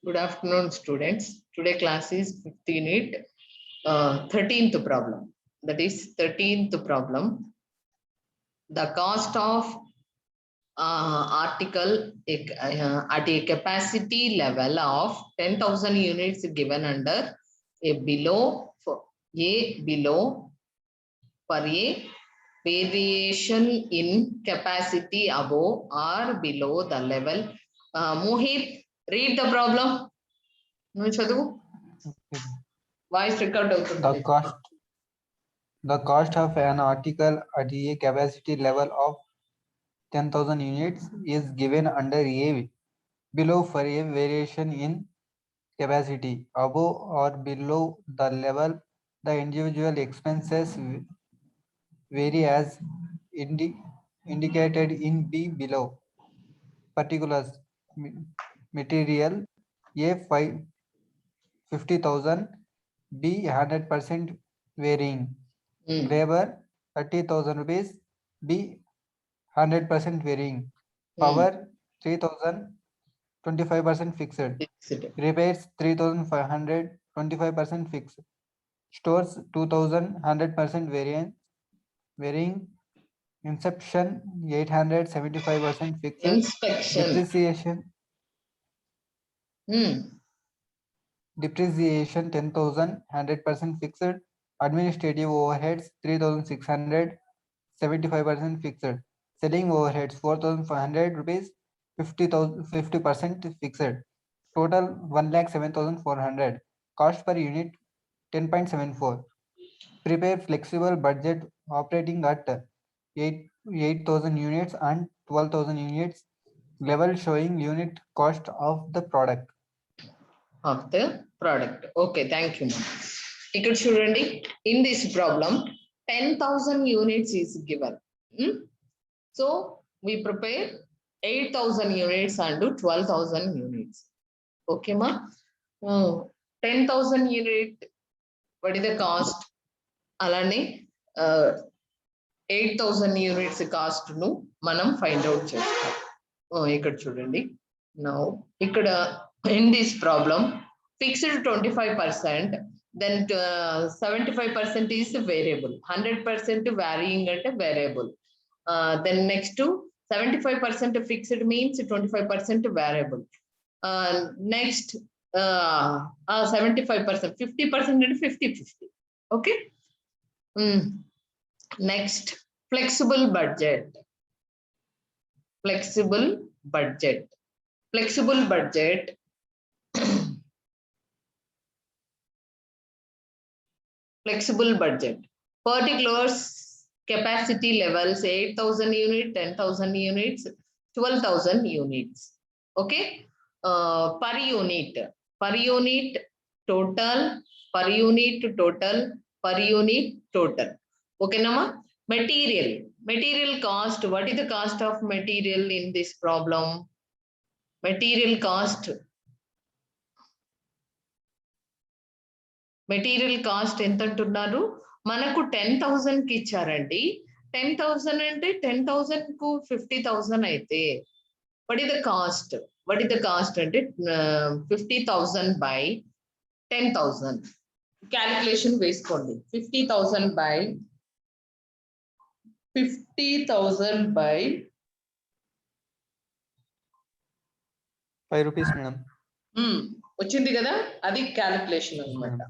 Good afternoon, students. Today class is 15 unit, 13th problem. That is 13th problem. The cost of article at a capacity level of 10,000 units given under a below per a variation in capacity above or below the level. Mohit, read the problem. No చదువు. Voice record The cost of an article at a capacity level of 10,000 units is given under A below for a variation in capacity above or below the level. The individual expenses vary as indicated in B below. Particulars: material A 50,000, B 100% varying. Labor 30,000 rupees, B 100% varying. Power 3,000, 25% fixed. Repairs 3,500, 25% fixed. Stores 2,000, 100% varying. Inspection 800, 75% fixed. Inspection. Depreciation 10,000, 100% fixed. Administrative overheads 3,600, 75% fixed. Selling overheads 4,500 rupees, 50% fixed. Total 1,07,400. Cost per unit 10.74. Prepare flexible budget operating at 8,000 units and 12,000 units level, showing unit cost of the product. Okay, thank you. Ikkada chudandi, in this problem 10,000 units is given. So we prepare 8,000 units and 12,000 units. Okay ma. 10,000 unit, what is the cost? Alane 8,000 units cost nu manam find out chestam. Ikkada chudandi. Now ikkada in this problem fixed 25%, then 75% is variable, 100% varying at variable. Then next to 75% fixed means 25% variable. Next 75%, 50% and 50-50. Okay. Next, flexible budget. Flexible budget. Flexible budget. Particulars, capacity levels 8,000 units, 10,000 units, 12,000 units. Okay. Per unit total, per unit total. Okay nama. Material cost. What is the cost of material in this problem? Material cost ఎంత అంటున్నారు? మనకు 10,000 కి ఇచ్చారండి. 10,000 అంటే 10,000 కు 50,000 అయితే what is the cost? అంటే 50,000 by 10,000. Calculation వేసుకోండి. 50,000 by 5 rupees madam. వచ్చింది కదా, అది క్యాలిక్యులేషన్ అన్నమాట.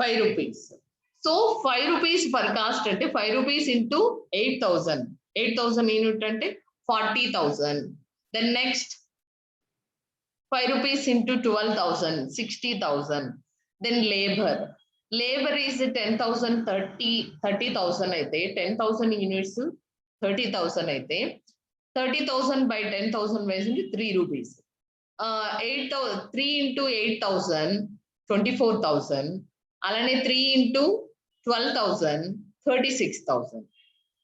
5 rupees. So 5 rupees per cost అంటే 5 rupees into 8,000. 8,000 unit అంటే 40,000. Then next 5 rupees into 12,000, 60,000. Then labor is 10,000, 30,000 అయితే 10,000 units 30,000 అయితే 30,000 by 10,000 వేసింది 3 rupees. 3 into 8,000, 24,000. అలానే 3 into 12,000, 36,000.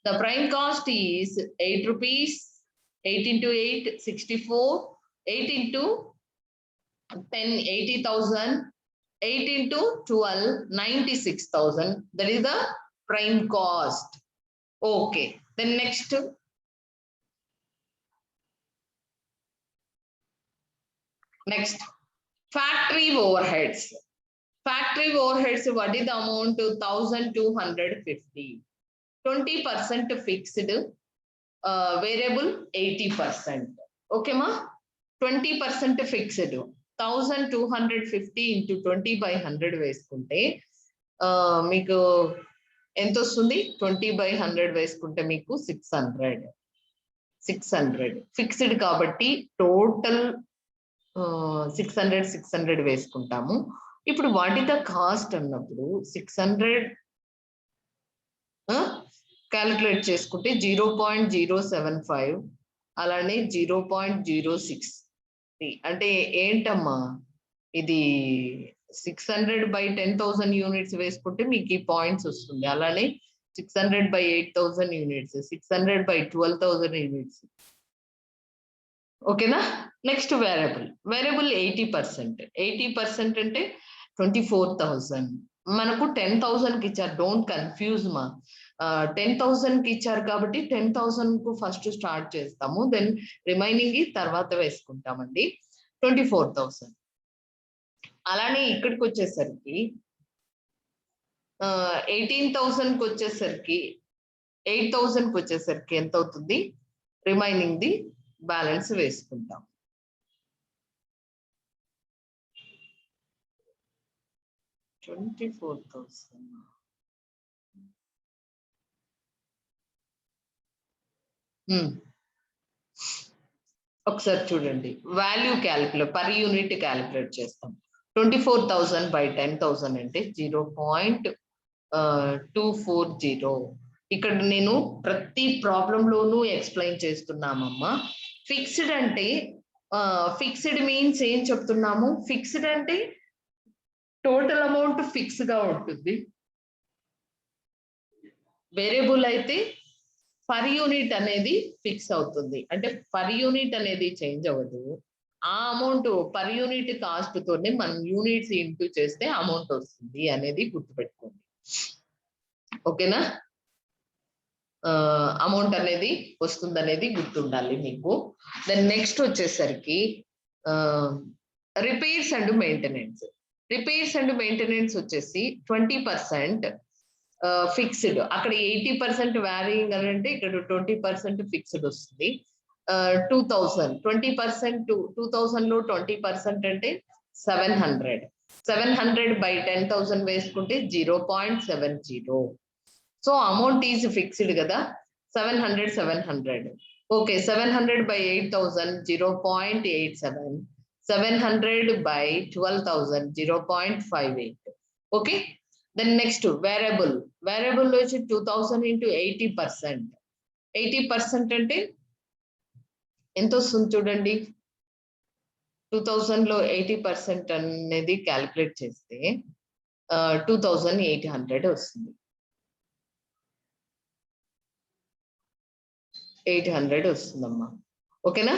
The prime cost is 8 rupees. 8 into 8, 64. 8 into 10, 80,000. 8 into 12, 96,000. That is the prime cost. Okay. Then next, Next, factory overheads. Factory overheads, what is the amount? 1,250. 20% fixed, variable 80%. Okay, ma? 20% fixed. 1,250 into 20 by 100 వేసుకుంటే మీకు ఎంత వస్తుంది? 20 by 100 వేసుకుంటే మీకు 600 fixed కాబట్టి total 600 వేసుకుంటాము. ఇప్పుడు what is the cost అన్నప్పుడు 600 క్యాలిక్యులేట్ చేసుకుంటే 0.075 అలానే 0.06 అంటే ఏంటమ్మా ఇది 600 by 10,000 యూనిట్స్ వేసుకుంటే మీకు ఈ పాయింట్స్ వస్తుంది. అలానే 600 by 8,000 యూనిట్స్, 600 by 12,000 యూనిట్స్. ఓకేనా? నెక్స్ట్ వేరియబుల్ 80% అంటే 24,000. మనకు 10,000 కి ఇచ్చారు, డోంట్ కన్ఫ్యూజ్ మా. 10,000 కి ఇచ్చారు కాబట్టి 10,000 కు ఫస్ట్ స్టార్ట్ చేస్తాము, దెన్ రిమైనింగ్ తర్వాత వేసుకుంటామండి. 24,000. అలానే ఇక్కడికి వచ్చేసరికి 18,000కి వచ్చేసరికి 8,000కి వచ్చేసరికి ఎంత అవుతుంది? రిమైనింగ్ ది బ్యాలెన్స్ వేసుకుంటాం. ఒకసారి చూడండి, value calculate per unit calculate చేస్తాం. 24,000 by 10,000 అంటే 0.240. ఇక్కడ నేను ప్రతి ప్రాబ్లం లోనూ ఎక్స్ప్లెయిన్ చేస్తున్నామమ్మా. ఫిక్స్డ్ అంటే ఫిక్స్డ్ మీన్స్ ఏం చెప్తున్నాము? ఫిక్స్డ్ అంటే టోటల్ అమౌంట్ ఫిక్స్ గా ఉంటుంది. వేరియబుల్ అయితే పర్ యూనిట్ అనేది ఫిక్స్ అవుతుంది, అంటే పర్ యూనిట్ అనేది చేంజ్ అవ్వదు. ఆ అమౌంట్ పర్ యూనిట్ కాస్ట్ తోనే మనం యూనిట్స్ ఇంటూ చేస్తే అమౌంట్ వస్తుంది అనేది గుర్తుపెట్టుకోండి. ఓకేనా? అమౌంట్ అనేది వస్తుంది అనేది గుర్తుండాలి మీకు. దెన్ నెక్స్ట్ వచ్చేసరికి repairs and maintenance. Repairs and maintenance వచ్చేసి 20% ఫిక్స్డ్. అక్కడ 80% వ్యారీయింగ్ అని అంటే ఇక్కడ 20% ఫిక్స్డ్ వస్తుంది. 2,000 20% 2000 లో 20% అంటే 700. 700 by 10,000 వేసుకుంటే 0.70. సో అమౌంట్ ఈజ్ ఫిక్స్డ్ కదా, 700. Okay, 700 by 8,000 0.87. 700 by 12,000 0.58. Okay, then next variable వచ్చి 2,000 into 80%. 80% అంటే ఎంత వస్తుంది చూడండి. 2,000 లో 80% అనేది క్యాలిక్యులేట్ చేస్తే 2,800 వస్తుంది. 800 వస్తుందమ్మా. ఓకేనా?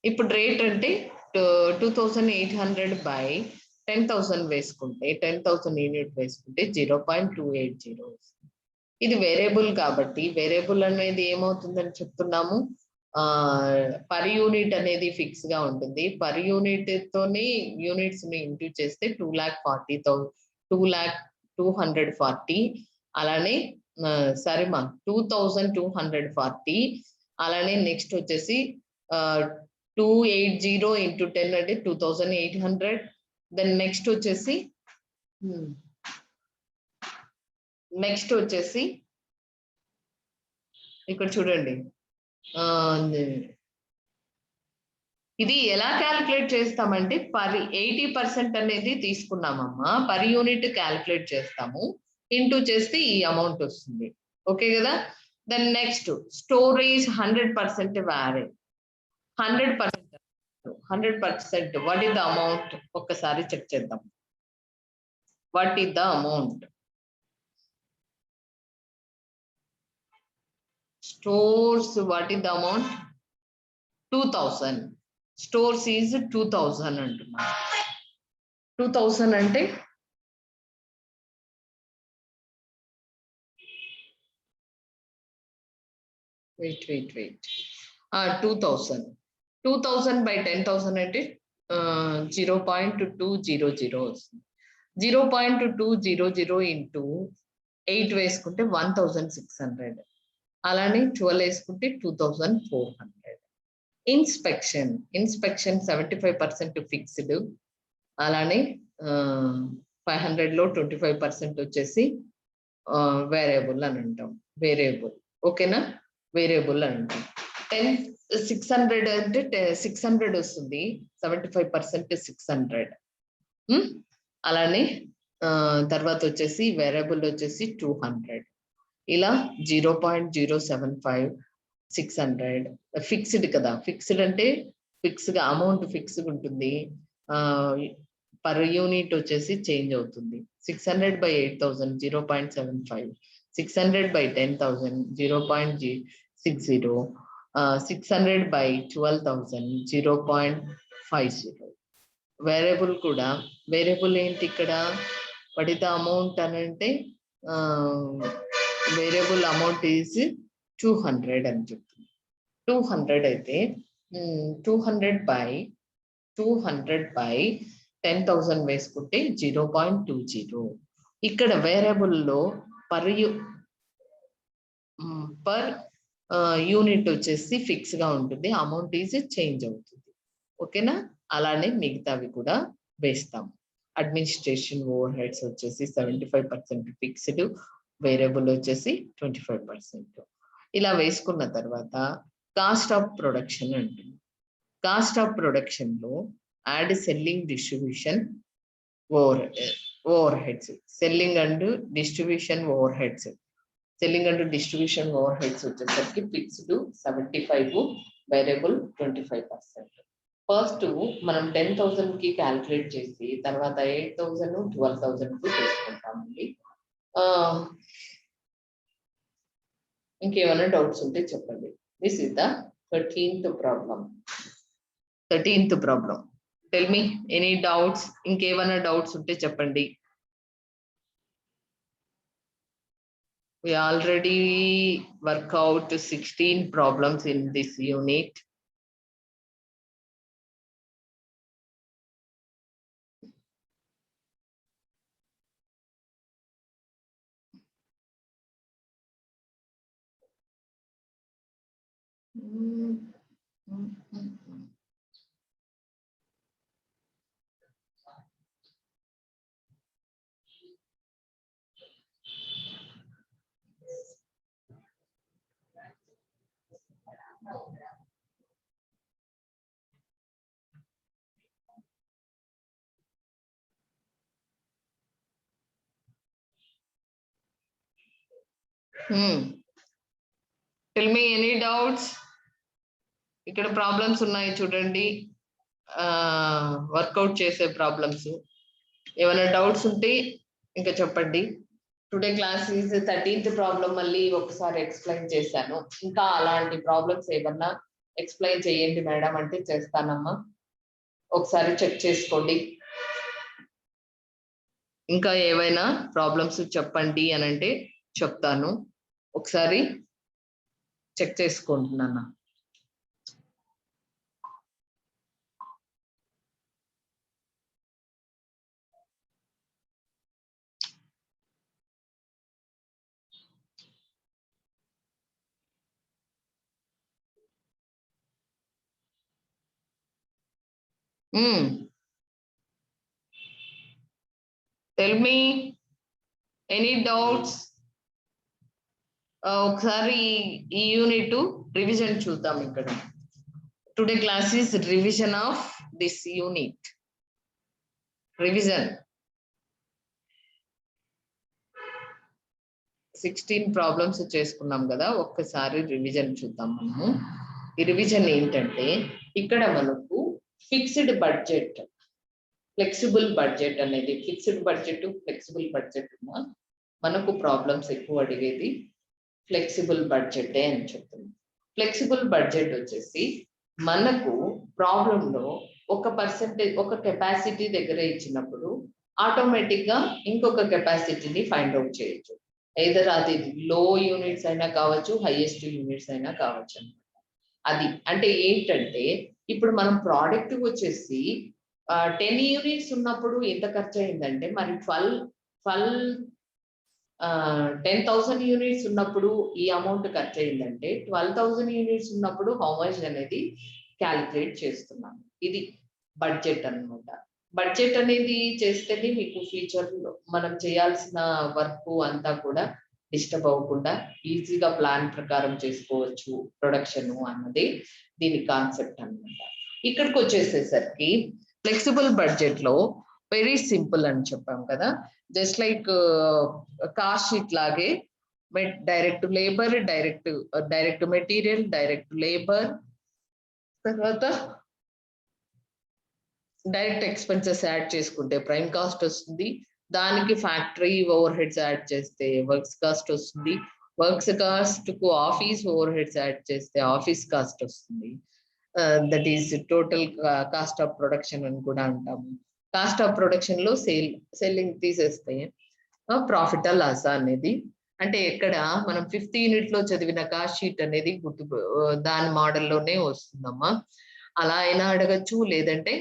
ఇప్పుడు రేట్ అంటే 2,800 by 10,000 వేసుకుంటే 10,000 యూనిట్ వేసుకుంటే 0.280 వస్తుంది. ఇది వేరియబుల్ కాబట్టి వేరియబుల్ అనేది ఏమవుతుందని చెప్తున్నాము, పర్ యూనిట్ అనేది ఫిక్స్ గా ఉంటుంది. పర్ యూనిట్ తోని యూనిట్స్ ని ఇంటూ చేస్తే 2,40,240. అలానే సరేమా 2,240. అలానే నెక్స్ట్ వచ్చేసి 280 into 10 అంటే 2,800. దెన్ నెక్స్ట్ వచ్చేసి ఇక్కడ చూడండి, ఇది ఎలా క్యాలిక్యులేట్ చేస్తామంటే 80% అనేది తీసుకున్నామమ్మా, పర్ యూనిట్ క్యాలిక్యులేట్ చేస్తాము, ఇంటూ చేస్తే ఈ అమౌంట్ వస్తుంది. ఓకే కదా? Then next storage 100% vary. 100% what is the amount? ఒక్కసారి చెక్ చేద్దాం. What is the amount? Stores what is the amount? 2,000. Stores is 2,000 అంటున్నా. 2,000 అంటే వెయిట్ 2,000 by 10,000 అంటే 0.200 వస్తుంది. 0.200 ఇంటూ 8 వేసుకుంటే 1600. అలానే 12 వేసుకుంటే 2400. Inspection 75% fixed. అలానే 500 లో 25% వచ్చేసి వేరియబుల్ అని అంటాం. వేరియబుల్ ఓకేనా, వేరియబుల్ అని అంటాం. 600 అంటే 600 వస్తుంది. 75% 600. అలానే తర్వాత వచ్చేసి వేరియబుల్ వచ్చేసి 200. ఇలా 0.075 600 ఫిక్స్డ్ కదా. ఫిక్స్డ్ అంటే ఫిక్స్డ్ అమౌంట్ ఫిక్స్డ్ ఉంటుంది. పర్ యూనిట్ వచ్చేసి చేంజ్ అవుతుంది. 600/8000 0.75, 600/10,000 0.60, 600/12,000 0.50. వేరియబుల్ కూడా, వేరియబుల్ ఏంటి ఇక్కడ, వాట్ ఇస్ ద అమౌంట్ అని అంటే వేరియబుల్ అమౌంట్ ఈజ్ 200 అని చెప్తుంది. 200 అయితే 200/10,000 వేసుకుంటే 0.20. ఇక్కడ వేరియబుల్లో పర్ యూనిట్ వచ్చేసి ఫిక్స్ గా ఉంటుంది. అమౌంట్ ఈజ్ చేంజ్ అవుతుంది. ఓకేనా, అలానే మిగతావి కూడా వేస్తాం. అడ్మినిస్ట్రేషన్ ఓవర్ హెడ్స్ వచ్చేసి 75% ఫిక్స్డ్, వేరియబుల్ వచ్చేసి 25%. ఇలా వేసుకున్న తర్వాత కాస్ట్ ఆఫ్ ప్రొడక్షన్ అంటుంది. కాస్ట్ ఆఫ్ ప్రొడక్షన్ లో add selling distribution over heads. Selling and distribution over heads. Selling and distribution over heads వచ్చేసరికి ఫిక్స్డ్ 75, వేరియబుల్ 25%. ఫస్ట్ మనం 10,000 కి క్యాల్కులేట్ చేసి తర్వాత 8,000, 12,000 కు చేసుకుంటామండి. ఇంకేమైనా డౌట్స్ ఉంటే చెప్పండి. This is the 13th problem. 13th problem. Tell me any doubts. ఇంకేమైనా డౌట్స్ ఉంటే చెప్పండి. We already work out 16 problems in this unit. Tell me any doubts. ఇక్కడ ప్రాబ్లమ్స్ ఉన్నాయి చూడండి, వర్కౌట్ చేసే ప్రాబ్లమ్స్. ఏమైనా డౌట్స్ ఉంటే ఇంకా చెప్పండి. Today class is 13th problem. మళ్ళీ ఒకసారి ఎక్స్ప్లెయిన్ చేశాను. ఇంకా అలాంటి ప్రాబ్లమ్స్ ఏమన్నా ఎక్స్ప్లెయిన్ చేయండి మేడం అంటే చేస్తానమ్మా. ఒకసారి చెక్ చేసుకోండి. ఇంకా ఏవైనా ప్రాబ్లమ్స్ చెప్పండి అని అంటే చెప్తాను. ఒకసారి చెక్ చేసుకుంటున్నాను. Tell me any doubts. ఒకసారి ఈ యూనిట్ రివిజన్ చూద్దాం. ఇక్కడ today class is revision of this unit. Revision 16 problems చేసుకున్నాం కదా, ఒక్కసారి రివిజన్ చూద్దాం మనము. ఈ రివిజన్ ఏంటంటే ఇక్కడ మనకు ఫిక్స్డ్ బడ్జెట్, ఫ్లెక్సిబుల్ బడ్జెట్ అనేది, ఫిక్స్డ్ బడ్జెట్ ఫ్లెక్సిబుల్ బడ్జెట్ మనకు ప్రాబ్లమ్స్ ఎక్కువ అడిగేది ఫ్లెక్సిబుల్ బడ్జెటే అని చెప్తుంది. ఫ్లెక్సిబుల్ బడ్జెట్ వచ్చేసి మనకు ప్రాబ్లంలో ఒక పర్సెంటేజ్, ఒక కెపాసిటీ దగ్గర ఇచ్చినప్పుడు ఆటోమేటిక్ గా ఇంకొక కెపాసిటీని ఫైండ్ అవుట్ చేయొచ్చు. ఎయిదర్ అది లో యూనిట్స్ అయినా కావచ్చు, హైయెస్ట్ యూనిట్స్ అయినా కావచ్చు అనమాట. అది అంటే ఏంటంటే ఇప్పుడు మనం ప్రోడక్ట్ వచ్చేసి 10 యూనిట్స్ ఉన్నప్పుడు ఎంత ఖర్చు అయిందంటే మరి 10,000 యూనిట్స్ ఉన్నప్పుడు ఈ అమౌంట్ ఖర్చు అయిందంటే 12,000 యూనిట్స్ ఉన్నప్పుడు హౌ మచ్ అనేది క్యాలిక్యులేట్ చేస్తున్నాను. ఇది బడ్జెట్ అన్నమాట. బడ్జెట్ అనేది చేస్తేనే మీకు ఫ్యూచర్ లో మనం చేయాల్సిన వర్క్ అంతా కూడా డిస్టర్బ్ అవ్వకుండా ఈజీగా ప్లాన్ ప్రకారం చేసుకోవచ్చు ప్రొడక్షన్ అన్నది దీని కాన్సెప్ట్ అన్నమాట. ఇక్కడికి వచ్చేసేసరికి ఫ్లెక్సిబుల్ బడ్జెట్ లో వెరీ సింపుల్ అని చెప్పాం కదా, జస్ట్ లైక్ కాస్ట్ షీట్ లాగే direct labour, direct material, direct labour, తర్వాత డైరెక్ట్ ఎక్స్పెన్సెస్ యాడ్ చేసుకుంటే ప్రైమ్ కాస్ట్ వస్తుంది. దానికి ఫ్యాక్టరీ ఓవర్ హెడ్స్ యాడ్ చేస్తే వర్క్స్ కాస్ట్ వస్తుంది. వర్క్స్ కాస్ట్ కు ఆఫీస్ ఓవర్ హెడ్స్ యాడ్ చేస్తే ఆఫీస్ కాస్ట్ వస్తుంది. That is total cost of production అని కూడా అంటాము. కాస్ట్ ఆఫ్ ప్రొడక్షన్ లో సెల్లింగ్ తీసేస్తే ప్రాఫిట్ లాస్ అనేది, అంటే ఎక్కడ మనం 5th యూనిట్ లో చదివిన కాస్ట్ షీట్ అనేది దాని మోడల్లోనే వస్తుందమ్మా. అలా అయినా అడగచ్చు, లేదంటే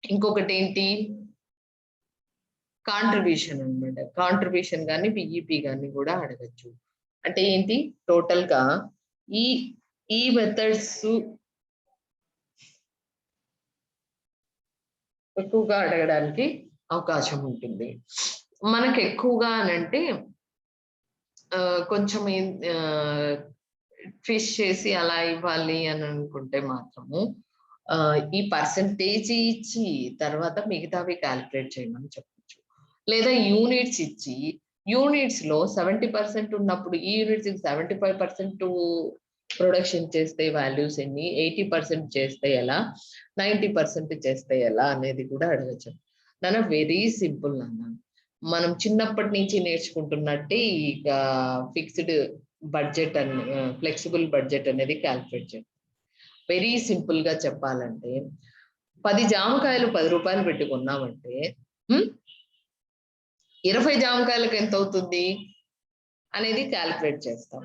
ఇంకొకటి ఏంటి కాంట్రిబ్యూషన్ అన్నమాట. కాంట్రిబ్యూషన్ కానీ బిఈపి కానీ కూడా అడగచ్చు. అంటే ఏంటి టోటల్ గా ఈ మెథడ్స్ ఎక్కువగా అడగడానికి అవకాశం ఉంటుంది. మనకు ఎక్కువగా అనంటే కొంచెం ఫిష్ చేసి అలా ఇవ్వాలి అని అనుకుంటే మాత్రము ఈ పర్సంటేజ్ ఇచ్చి తర్వాత మిగతావి క్యాలిక్యులేట్ చేయమని చెప్పచ్చు. లేదా యూనిట్స్ ఇచ్చి యూనిట్స్ లో 70% ఉన్నప్పుడు ఈ యూనిట్స్ 75% ప్రొడక్షన్ చేస్తే వాల్యూస్ ఎన్ని, 80% చేస్తే ఎలా, 90% చేస్తే ఎలా అనేది కూడా అడగచ్చు. నాన్న వెరీ సింపుల్ నాన్న. మనం చిన్నప్పటి నుంచి నేర్చుకుంటున్నట్టే ఇక ఫిక్స్డ్ బడ్జెట్ అని ఫ్లెక్సిబుల్ బడ్జెట్ అనేది క్యాలిక్యులేట్ చేయాలి. వెరీ సింపుల్ గా చెప్పాలంటే 10 జామకాయలు 10 రూపాయలు పెట్టుకున్నామంటే 20 జామకాయలకు ఎంత అవుతుంది అనేది క్యాలిక్యులేట్ చేస్తాం.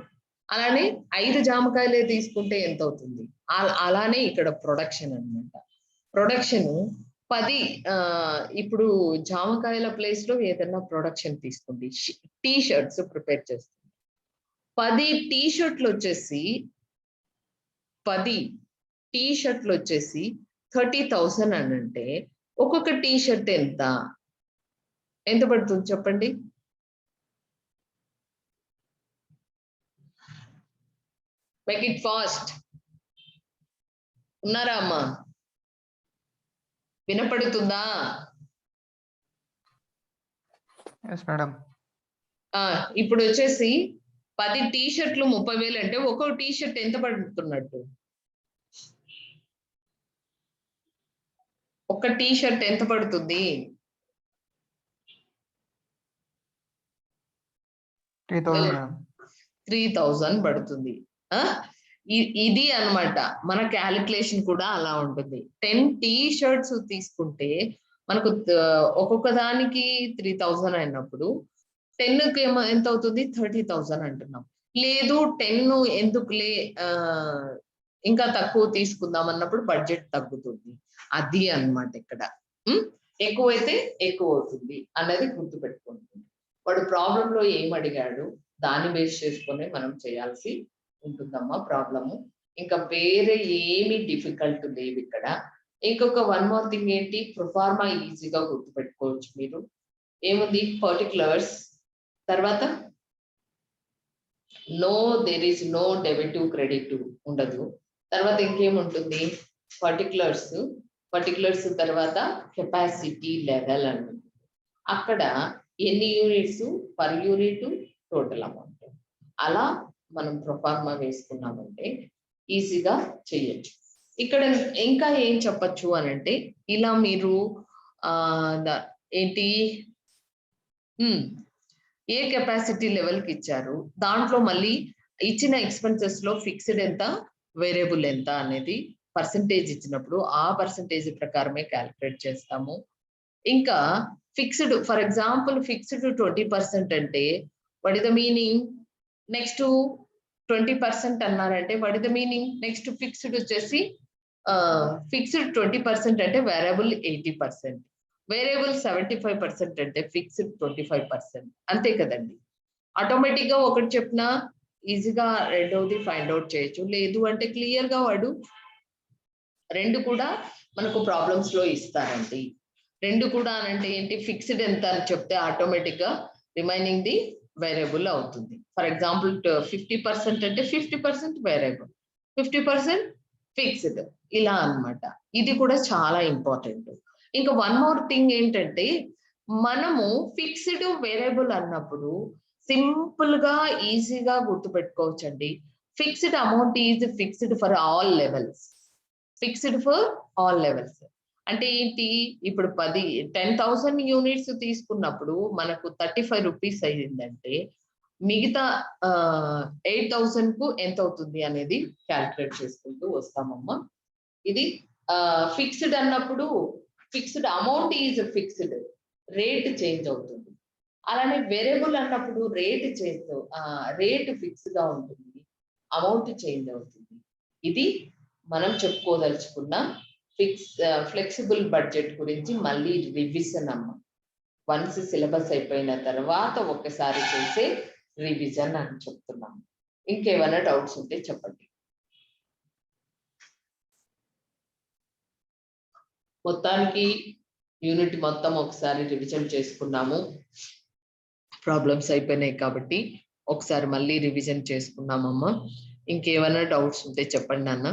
అలానే 5 జామకాయలే తీసుకుంటే ఎంత అవుతుంది. అలానే ఇక్కడ ప్రొడక్షన్ అన్నమాట. ప్రొడక్షన్ 10 ఇప్పుడు జామకాయల ప్లేస్ లో ఏదైనా ప్రొడక్షన్ తీసుకోండి. టీ షర్ట్స్ ప్రిపేర్ చేస్తుంది. 10 టీ షర్ట్లు వచ్చేసి 30,000 అని అంటే ఒక్కొక్క టీ షర్ట్ ఎంత పడుతుంది చెప్పండి. Make it fast. ఉన్నారా అమ్మా? వినపడుతుందా? ఇప్పుడు వచ్చేసి 10 టీ షర్ట్లు 30,000 అంటే ఒక్కో టీ షర్ట్ ఎంత పడుతున్నట్టు? ఒక టీ షర్ట్ ఎంత పడుతుంది? 3,000 పడుతుంది. ఇది అన్నమాట మన క్యాలిక్యులేషన్ కూడా అలా ఉంటుంది. 10 టీ షర్ట్స్ తీసుకుంటే మనకు ఒక్కొక్క దానికి 3,000 అయినప్పుడు 10కి ఎంత అవుతుంది? 30,000 అంటున్నాం. లేదు 10 ఎందుకులే ఇంకా తక్కువ తీసుకుందాం అన్నప్పుడు బడ్జెట్ తగ్గుతుంది. అది అన్నమాట ఇక్కడ. ఎక్కువైతే ఎక్కువ అవుతుంది అన్నది గుర్తుపెట్టుకుంటుంది. వాడు ప్రాబ్లం లో ఏం అడిగాడు దాన్ని బేస్ చేసుకొని మనం చేయాల్సి ఉంటుందమ్మా ప్రాబ్లము. ఇంకా వేరే ఏమి డిఫికల్ట్ లేవు ఇక్కడ. ఇంకొక 1 మోర్ థింగ్ ఏంటి, ప్రొఫార్మా ఈజీగా గుర్తుపెట్టుకోవచ్చు మీరు. ఏముంది? పర్టికులర్స్, తర్వాత దేర్ ఈస్ నో డెబిటివ్ క్రెడిటివ్ ఉండదు. తర్వాత ఇంకేముంటుంది? పర్టికులర్స్ తర్వాత కెపాసిటీ లెవెల్ అని అక్కడ ఎన్ని units per unit total amount. అలా మనం ప్రొఫార్మా వేసుకున్నామంటే ఈజీగా చేయొచ్చు. ఇక్కడ ఇంకా ఏం చెప్పచ్చు అని అంటే ఇలా మీరు ఏంటి ఏ కెపాసిటీ లెవెల్కి ఇచ్చారు, దాంట్లో మళ్ళీ ఇచ్చిన ఎక్స్పెన్సెస్ లో ఫిక్స్డ్ ఎంత, వేరియబుల్ ఎంత అనేది పర్సంటేజ్ ఇచ్చినప్పుడు ఆ పర్సంటేజ్ ప్రకారమే క్యాలిక్యులేట్ చేస్తాము. ఇంకా ఫిక్స్డ్, ఫర్ ఎగ్జాంపుల్ ఫిక్స్డ్ 20% అంటే what is the meaning? Next 20% అన్నారంటే what is the meaning? Next fixed వచ్చేసి ఫిక్స్డ్ 20% అంటే వేరియబుల్ 80%, వేరియబుల్ 75% అంటే ఫిక్స్డ్ 25%. అంతే కదండి. ఆటోమేటిక్ గా ఒకటి చెప్పిన ఈజీగా రెండవది ఫైండ్ అవుట్ చేయొచ్చు. లేదు అంటే క్లియర్ గా వాడు రెండు కూడా మనకు ప్రాబ్లమ్స్ లో ఇస్తారండి. రెండు కూడా అంటే ఏంటి, ఫిక్స్డ్ ఎంత అని చెప్తే ఆటోమేటిక్ గా రిమైనింగ్ ది వేరియబుల్ అవుతుంది. ఫర్ ఎగ్జాంపుల్ 50% అంటే 50% వేరియబుల్, 50% ఫిక్స్డ్, ఇలా అన్నమాట. ఇది కూడా చాలా ఇంపార్టెంట్. ఇంకా వన్ మోర్ థింగ్ ఏంటంటే, మనము ఫిక్స్డ్ వేరియబుల్ అన్నప్పుడు సింపుల్ గా ఈజీగా గుర్తుపెట్టుకోవచ్చండి. Fixed amount is fixed for all levels. Fixed for all levels అంటే ఏంటి, ఇప్పుడు 10,000 యూనిట్స్ తీసుకున్నప్పుడు మనకు 35 రూపీస్ అయ్యిందంటే మిగతా 8,000 కు ఎంత అవుతుంది అనేది క్యాల్కులేట్ చేసుకుంటూ వస్తామమ్మా. ఇది ఫిక్స్డ్ అన్నప్పుడు fixed amount is fixed, rate change అవుతుంది. అలానే వేరియబుల్ అన్నప్పుడు రేట్ ఫిక్స్ గా ఉంటుంది, అమౌంట్ చేంజ్ అవుతుంది. ఇది మనం చెప్పుకోదలుచుకున్న ఫ్లెక్సిబుల్ బడ్జెట్ గురించి మళ్ళీ రివిజన్ అమ్మ. వన్స్ సిలబస్ అయిపోయిన తర్వాత ఒక్కసారి చేసే రివిజన్ అని చెప్తున్నాము. ఇంకేమైనా డౌట్స్ ఉంటే చెప్పండి. మొత్తానికి యూనిట్ మొత్తం ఒకసారి రివిజన్ చేసుకున్నాము. ప్రాబ్లమ్స్ అయిపోయినాయి కాబట్టి ఒకసారి మళ్ళీ రివిజన్ చేసుకున్నామమ్మా. ఇంకేమైనా డౌట్స్ ఉంటే చెప్పండి నాన్న.